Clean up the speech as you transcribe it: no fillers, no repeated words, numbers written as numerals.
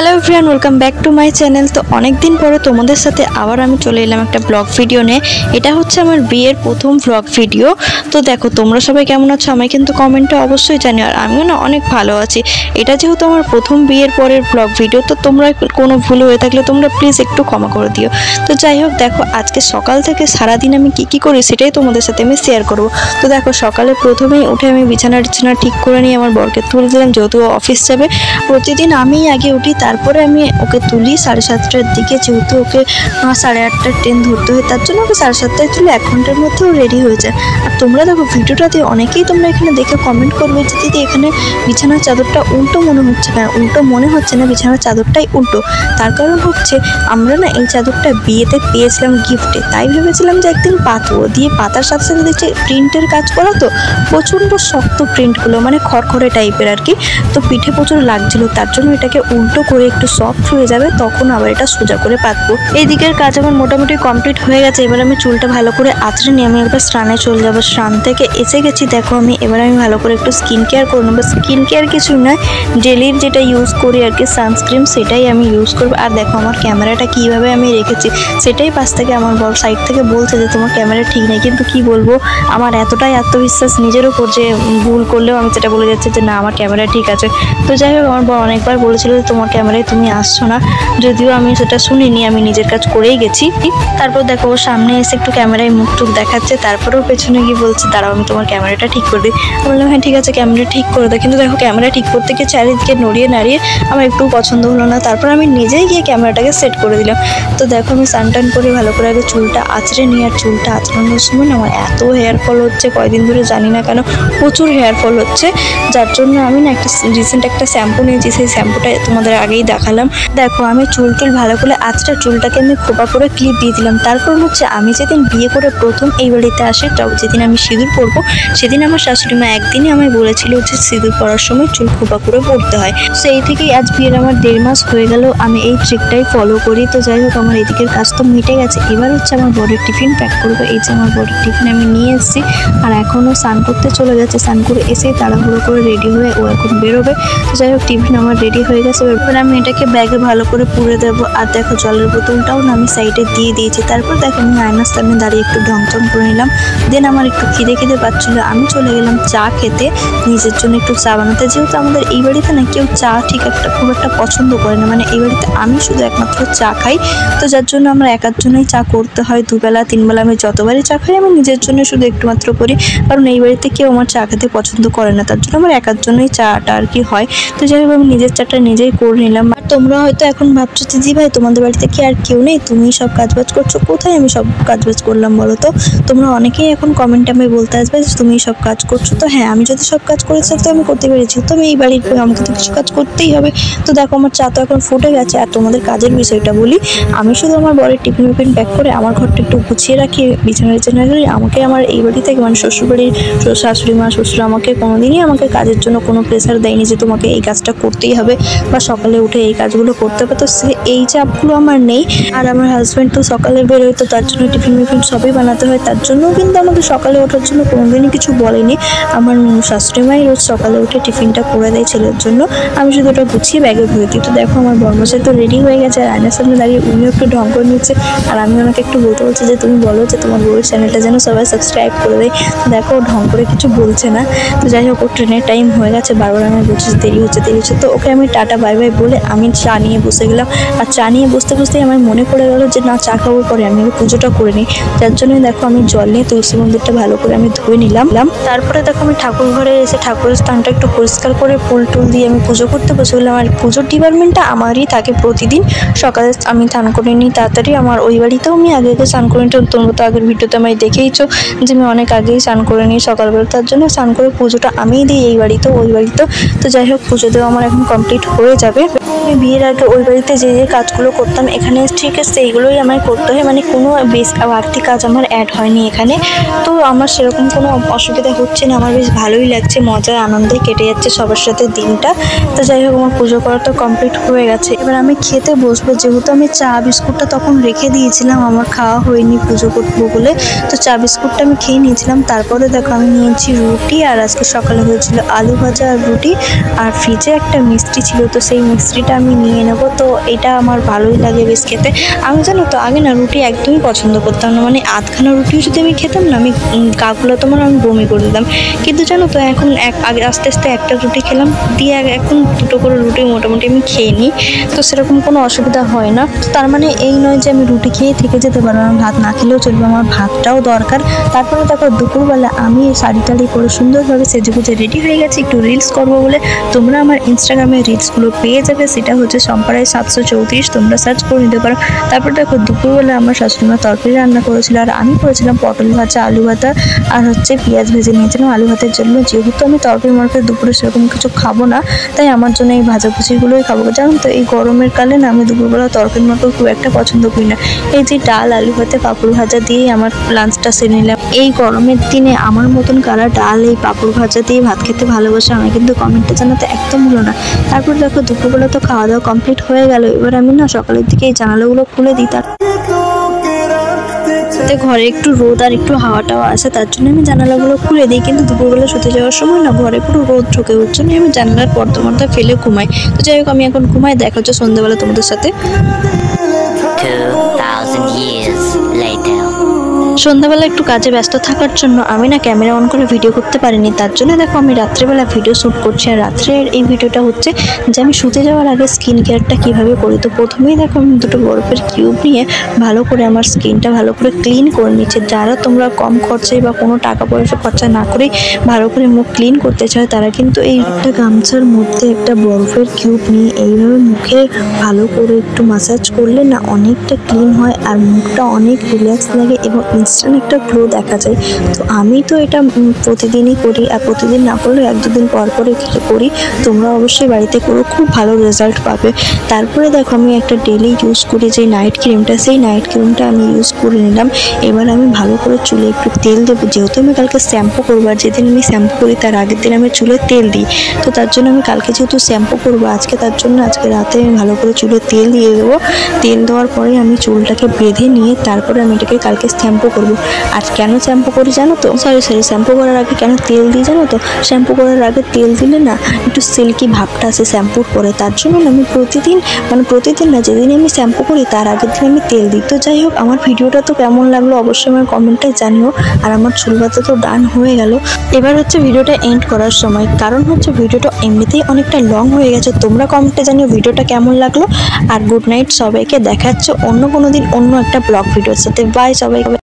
Hello everyone, welcome back to my channel. তো অনেক দিন পরে তোমাদের সাথে আবার আমি চলে এলাম একটা ব্লগ ভিডিও নিয়ে। এটা হচ্ছে আমার বিয়ের প্রথম ব্লগ ভিডিও। তো দেখো তোমরা সবাই কেমন আছো আমায় কিন্তু কমেন্টে অবশ্যই জানিও, আর আমিও না অনেক ভালো আছি। এটা যেহেতু আমার প্রথম বিয়ের পরের ব্লগ ভিডিও, তো তোমরা কোনো ভুল হয়ে থাকলে তোমরা প্লিজ একটু ক্ষমা করে দিও। তো যাই হোক, দেখো আজকে সকাল থেকে সারাদিন আমি কি করি সেটাই তোমাদের সাথে আমি শেয়ার করব। তো দেখো সকালে প্রথমেই উঠে আমি বিছানা ঠিক করে নিয়ে আমার বরকে তুলে দিলাম, যেহেতু অফিস যাবে। প্রতিদিন আমি আগে উঠি, তারপরে আমি ওকে তুলি 7:30টার দিকে, যেহেতু ওকে 8:30টার ট্রেন ধরতে হয়, তার জন্য ওকে 7:30টায় তুলে 1 ঘন্টার মধ্যে ও রেডি হয়ে যায়। আর তোমরা দেখো ভিডিওটাতে অনেকেই তোমরা এখানে দেখে কমেন্ট করবে যে দিদি এখানে বিছানার চাদরটা উল্টো মনে হচ্ছে কেন। উল্টো মনে হচ্ছে না, বিছানার চাদরটাই উল্টো। তার কারণ হচ্ছে আমরা না এই চাদরটা বিয়েতে পেয়েছিলাম গিফটে, তাই ভেবেছিলাম যে একদিন পাতবো। দিয়ে পাতার সাথে সাথে দেখছি প্রিন্টের কাজ করা, তো প্রচণ্ড শক্ত প্রিন্টগুলো, মানে খড়খড়ে টাইপের আর কি। তো পিঠে প্রচুর লাগছিল, তার জন্য এটাকে উল্টো করে একটু সফট হয়ে যাবে, তখন আবার এটা সোজা করে পাতবো। এই দিকের কাজ আমার মোটামুটি কমপ্লিট হয়ে গেছে। এবার আমি চুলটা ভালো করে আঁচড়ে নিয়ে আমি একবার স্নানে চলে যাবো। স্নান থেকে এসে গেছি, দেখো এবার আমি ভালো করে একটু স্কিন কেয়ার করে নেবো। স্কিন কেয়ার কিছুই নয়, ডেলির যেটা ইউজ করি আর কি, সানস্ক্রিন, সেটাই আমি ইউজ করবো। আর দেখো আমার ক্যামেরাটা কীভাবে আমি রেখেছি, সেটাই পাশ থেকে আমার বড় সাইড থেকে বলছে যে তোমার ক্যামেরা ঠিক নেই। কিন্তু কি বলবো, আমার এতটাই আত্মবিশ্বাস নিজের ওপর যে ভুল করলেও আমি সেটা বলে যাচ্ছি যে না আমার ক্যামেরা ঠিক আছে। তো যাই হোক, আমার বড় অনেকবার বলেছিল যে তোমার ক্যামেরায় তুমি আসছো না, যদিও আমি সেটা শুনিনি, আমি নিজের কাজ করেই গেছি। তারপর দেখো ওর সামনে এসে একটু ক্যামেরায় মুখ টুক দেখাচ্ছে, তারপরেও পেছনে গিয়ে বলছে দাঁড়াও আমি তোমার ক্যামেরাটা ঠিক করে দিই। বললাম হ্যাঁ ঠিক আছে, ক্যামেরা ঠিক করে দাও। কিন্তু দেখো ক্যামেরা ঠিক করতে গিয়ে চারিদিকে নড়িয়ে নাড়িয়ে আমার একটু পছন্দ হলো না। তারপর আমি নিজেই গিয়ে ক্যামেরাটাকে সেট করে দিলাম। তো দেখো আমি স্নান করে ভালো করে আগে চুলটা আঁচড়ে নিই। আর চুলটা আঁচড়ানোর সময় না আমার এত হেয়ার ফল হচ্ছে কয়দিন ধরে, জানি না কেন, প্রচুর হেয়ার ফল হচ্ছে। যার জন্য আমি না রিসেন্ট একটা শ্যাম্পু নিয়েছি, সেই শ্যাম্পুটা তোমাদের আগেই দেখালাম। দেখো আমি চুল ভালো করে আঁচড়ে চুলটাকে আমি খোপা করে ক্লিপ দিয়ে দিলাম। তারপর হচ্ছে আমি যেদিন বিয়ে করে প্রথম এই বাড়িতে আসি, যেদিন আমি সিঁদুর পরবো, সেদিন আমার শাশুড়ি মা একদিনই আমায় বলেছিল যে সিঁদুর পরার সময় চুল খোপা করে পরতে হয়। সেই থেকেই আজ বিয়ের আমার 1.5 মাস হয়ে গেল আমি এই ট্রিকটাই ফলো করি। তো যাই হোক, আমার এদিকের কাজ তো মিটে গেছে। এবার হচ্ছে আমার বড়ের টিফিন প্যাক করবো। এই যে আমার বড়ের টিফিন আমি নিয়ে এসেছি, আর এখনও স্নান করতে চলে যাচ্ছে। স্নান করে এসেই তাড়াহুড়ো করে রেডি হয়ে ও এখন বেরোবে। তো যাই হোক, টিফিন আমার রেডি হয়ে গেছে। এবার আমি এটাকে ব্যাগে ভালো করে পুরে দেবো। আর দেখো জলের বোতলটাও না আমি সাইডে দিয়ে দিয়েছি। তারপর দেখো আমি আয়নার সামনে দাঁড়িয়ে একটু ঢংচং করে নিলাম। দেন আমার একটু খিদে পাচ্ছিল, আমি চলে গেলাম চা খেতে, নিজের জন্য একটু চা বানাতে। যেহেতু আমাদের এই বাড়িতে না কেউ চা খুব একটা পছন্দ করে না, মানে এই বাড়িতে আমি শুধু একমাত্র চা খাই। তো যার জন্য আমরা একার জন্যই চা করতে হয়, 2 বেলা 3 বেলা আমি যতবারই চা খাই আমি নিজের জন্য শুধু একটুমাত্র করি, কারণ এই বাড়িতে কেউ আমার চা খেতে পছন্দ করে না, তার জন্য আমার একার জন্যই চাটা আর কি হয়। তো যাই হোক, আমি নিজের চাটা নিজেই করে নিলাম। আর তোমরা হয়তো এখন ভাবছো দিদি ভাই তোমাদের বাড়িতে কি আর কেউ নেই, তুমি সব কাজবাজ করছো? কোথায় আমি সব কাজবাজ করলাম বলো তো? তোমরা অনেকেই এখন কমেন্টে আমি বলতে আসবে যে তুমি সব কাজ করছো। তো হ্যাঁ, আমি যদি সব কাজ করেছি তো আমি করতে পেরেছি, তো আমি এই বাড়ির আমাকে তো কিছু কাজ করতেই হবে। তো দেখো আমার চা তো এখন ফুটে গেছে। আর তোমাদের কাজের বিষয়টা বলি, আমি শুধু আমার বরের টিফিন প্যাক করে আমার ঘরটা একটু গুছিয়ে রাখি, বিছানা করে আমাকে আমার এই বাড়ি থেকে, মানে শ্বশুরবাড়ির শাশুড়ি মা শ্বশুর আমাকে কোনোদিনই আমাকে কাজের জন্য কোনো প্রেশার দেয়নি যে তোমাকে এই কাজটা করতেই হবে বা সকালে উঠে এই কাজগুলো করতে হবে। তো এই চাপগুলো আমার নেই। আর আমার হাজব্যান্ড তো সকালে বেরোয়, তো তার জন্য টিফিন সবই বানাতে হয়, তার জন্য কিন্তু আমাকে সকালে ওঠার জন্য কোনোদিনই কিছু বলেনি। আমার শাশুড়ি মাই রোজ সকালে উঠে টিফিনটা করে দেয় ছেলের জন্য, আমি শুধু ওটা গুছিয়ে ব্যাগে ভরে দিই। তো দেখো আমার বর্মশাই তো রেডি হয়ে গেছে, আর আয়নার সামনে দাঁড়িয়ে উনিও একটু ঢং করে নিচ্ছে। আর আমি ওনাকে একটু বলছি যে তুমি বলো যে তোমার বউয়ের চ্যানেলটা যেন সবাই সাবস্ক্রাইব করে দেয়। তো দেখো ঢং করে কিছু বলছে না। তো যাই হোক, ওর ট্রেনের টাইম হয়ে গেছে, বারবার আমি বলছি দেরি হচ্ছে। তো ওকে আমি টাটা বাই বাই বলে আমি চা নিয়ে বসে গেলাম। আর চা নিয়ে বসতেই আমার মনে পড়ে গেল যে না, চা খাওয়ার পরে আমি পুজোটা করে নিই। যার জন্য দেখো আমি জল নিয়ে তুলসী মন্দিরটা ভালো করে আমি ধুয়ে নিলাম। তারপরে দেখো আমি ঠাকুর ঘরে এসে ঠাকুরের স্থানটা একটু পরিষ্কার করে ফুল টুল দিয়ে আমি পুজো করতে বসে গেলাম। আর পুজোর ডিপার্টমেন্টটা আমারই থাকে প্রতিদিন। সকালে আমি স্নান করে নিই তাড়াতাড়ি। আমার ওই বাড়িতেও আমি আগে স্নান করে নিই, তোমরা তো আগের ভিডিওতে আমি দেখেইছো যে আমি অনেক আগেই স্নান করে নিই সকালবেলা, তার জন্য স্নান করে পুজোটা আমিই দিই এই বাড়িতেও ওই বাড়িতেও। তো যাই হোক, পুজো দেওয়া আমার এখন কমপ্লিট হয়ে যাবে। আমি বিয়ের আগে ওই বাড়িতে যে কাজগুলো করতাম এখানে ঠিক সেইগুলোই আমায় করতে হয়, মানে কোনো বাড়তি কাজ আমার অ্যাড হয়নি এখানে। তো আমার সেরকম কোনো অসুবিধা হচ্ছে না, আমার বেশ ভালোই লাগছে, মজার আনন্দে কেটে যাচ্ছে সবার সাথে দিনটা। তো যাই হোক, আমার পুজো করা তো কমপ্লিট হয়ে গেছে। এবার আমি খেতে বসবো, যেহেতু আমি চা বিস্কুটটা তখন রেখে দিয়েছিলাম, আমার খাওয়া হয়নি পুজো করবো বলে। তো চা বিস্কুটটা আমি খেয়ে নিয়েছিলাম। তারপরে দেখো আমি নিয়েছি রুটি, আর আজকে সকালে হয়েছিল আলু ভাজা আর রুটি, আর ফ্রিজে একটা মিষ্টি ছিল, তো সেই মিষ্টি মিষ্টিটা আমি নিয়ে নেবো। তো এটা আমার ভালোই লাগে বেশ খেতে। আমি জানো তো আগে না রুটি একদমই পছন্দ করতাম না, মানে আধখানা রুটিও যদি আমি খেতাম না আমি গাগুলো তোমার আমি বমি করে দিতাম। কিন্তু জানো তো এখন আগে আস্তে আস্তে একটা রুটি খেলাম দিয়ে এখন দুটো করে রুটি মোটামুটি আমি খেয়ে নিই, তো সেরকম কোনো অসুবিধা হয় না। তো তার মানে এই নয় যে আমি রুটি খেয়ে থেকে যেতে পারবো, আমার ভাত না খেলেও চলবে, আমার ভাতটাও দরকার। তারপরে দেখো দুপুরবেলা আমি শাড়ি টাড়ি পরে সুন্দরভাবে সেজেগুজে রেডি হয়ে গেছি একটু রিলস করবো বলে। তোমরা আমার ইনস্টাগ্রামে রিলসগুলো পেয়ে যাবে, সেটা হচ্ছে সম্পারায় 734, তোমরা সার্চ করে নিতে পারো। তারপর দেখো দুপুরবেলা আমার শাশুড়িমা তরকারি রান্না করেছিল আর আমি করেছিলাম পটল ভাজা, আলু ভাজা আর হচ্ছে পেঁয়াজ ভেজে নিয়েছিলাম আলু ভাতের জন্য। যেহেতু আমি তরকারি মরকারি দুপুরে সেরকম কিছু খাবো না, তাই আমার জন্য এই ভাজাভুজিগুলোই খাবো। জানো তো এই গরমের কালে না আমি দুপুরবেলা তরকারি মরকারি খুব একটা পছন্দ করি না। এই যে ডাল আলু ভাতে পাঁপড় ভাজা দিয়েই আমার লাঞ্চটা সেরে নিলাম। এই গরমের দিনে আমার মতন কারা ডাল এই পাঁপড় ভাজা দিয়ে ভাত খেতে ভালোবাসে আমি কিন্তু কমেন্টে জানাতে একদম হলো না। তারপর দেখো দুপুরবেলা তো খাওয়া দাওয়া কমপ্লিট হয়ে গেল। এবার আমি না সকালের দিকে এই জানালাগুলো খুলে দিই, তার ঘরে একটু রোদ আর একটু হাওয়া টাওয়া আসে, তার জন্য আমি জানালাগুলো খুলে দিই। কিন্তু দুপুরবেলা শুতে যাওয়ার সময় না ঘরে পুরো রোদ ঢুকে উঠছে না, আমি জানালার পর্দা ফেলে ঘুমাই। তো যাই হোক আমি এখন ঘুমাই, দেখা হচ্ছে সন্ধ্যাবেলা তোমাদের সাথে। 2000 years later. সন্ধ্যাবেলা একটু কাজে ব্যস্ত থাকার জন্য আমি না ক্যামেরা অন করে ভিডিও করতে পারিনি, তার জন্য দেখো আমি রাত্রেবেলা ভিডিও শ্যুট করছি। আর রাত্রের এই ভিডিওটা হচ্ছে যে আমি শুতে যাওয়ার আগে স্কিন কেয়ারটা কীভাবে করি। তো প্রথমেই দেখো আমি দুটো বরফের কিউব নিয়ে ভালো করে আমার স্কিনটা ভালো করে ক্লিন করে নিচ্ছি। যারা তোমরা কম খরচায় বা কোনো টাকা পয়সা খরচা না করেই ভালো করে মুখ ক্লিন করতে চায় তারা কিন্তু এই একটা গামছার মধ্যে একটা বরফের কিউব নিয়ে এইভাবে মুখে ভালো করে একটু ম্যাসাজ করলে না অনেকটা ক্লিন হয় আর মুখটা অনেক রিল্যাক্স লাগে এবং ইনস্ট্যান্ট একটা গ্লো দেখা যায়। তো আমি তো এটা প্রতিদিনই করি, আর প্রতিদিন না করলেও এক দুদিন পর পরে করি। তোমরা অবশ্যই বাড়িতে করো, খুব ভালো রেজাল্ট পাবে। তারপরে দেখো আমি একটা ডেলি ইউজ করি যে নাইট ক্রিমটা, সেই নাইট ক্রিমটা আমি ইউজ করে নিলাম। এবার আমি ভালো করে চুলে একটু তেল দেবো, যেহেতু আমি কালকে শ্যাম্পু করবো আর যেদিন আমি শ্যাম্পু করি তার আগের দিন আমি চুলে তেল দিই। তো তার জন্য আমি কালকে যেহেতু শ্যাম্পু করবো আজকে, তার জন্য আজকে রাতে আমি ভালো করে চুলে তেল দিয়ে দেবো। তেল দেওয়ার পরে আমি চুলটাকে বেঁধে নিয়ে তারপরে আমি এটাকে কালকে শ্যাম্পু করবো। আর কেন শ্যাম্পু করি জানো তো, সরি শ্যাম্পু করার আগে কেন তেল দিই জানো তো, শ্যাম্পু করার আগে তেল দিলে না একটু সিল্কি ভাবটা আসে শ্যাম্পুর পরে, তার জন্য আমি প্রতিদিন না যেদিন আমি শ্যাম্পু করি তার আগের দিন আমি তেল দিই। তো যাই হোক আমার ভিডিওটা তো কেমন লাগলো অবশ্যই আমার কমেন্টে জানিও। আর আমার চুল বাঁধা তো ডান হয়ে গেল, এবার হচ্ছে ভিডিওটা এন্ড করার সময়, কারণ হচ্ছে ভিডিওটা এমনিতেই অনেকটা লং হয়ে গেছে। তোমরা কমেন্টে জানিও ভিডিওটা কেমন লাগলো। আর গুড নাইট সবাইকে, দেখা হচ্ছে অন্য কোনো দিন অন্য একটা ব্লগ ভিডিওর সাথে। বাই সবাই।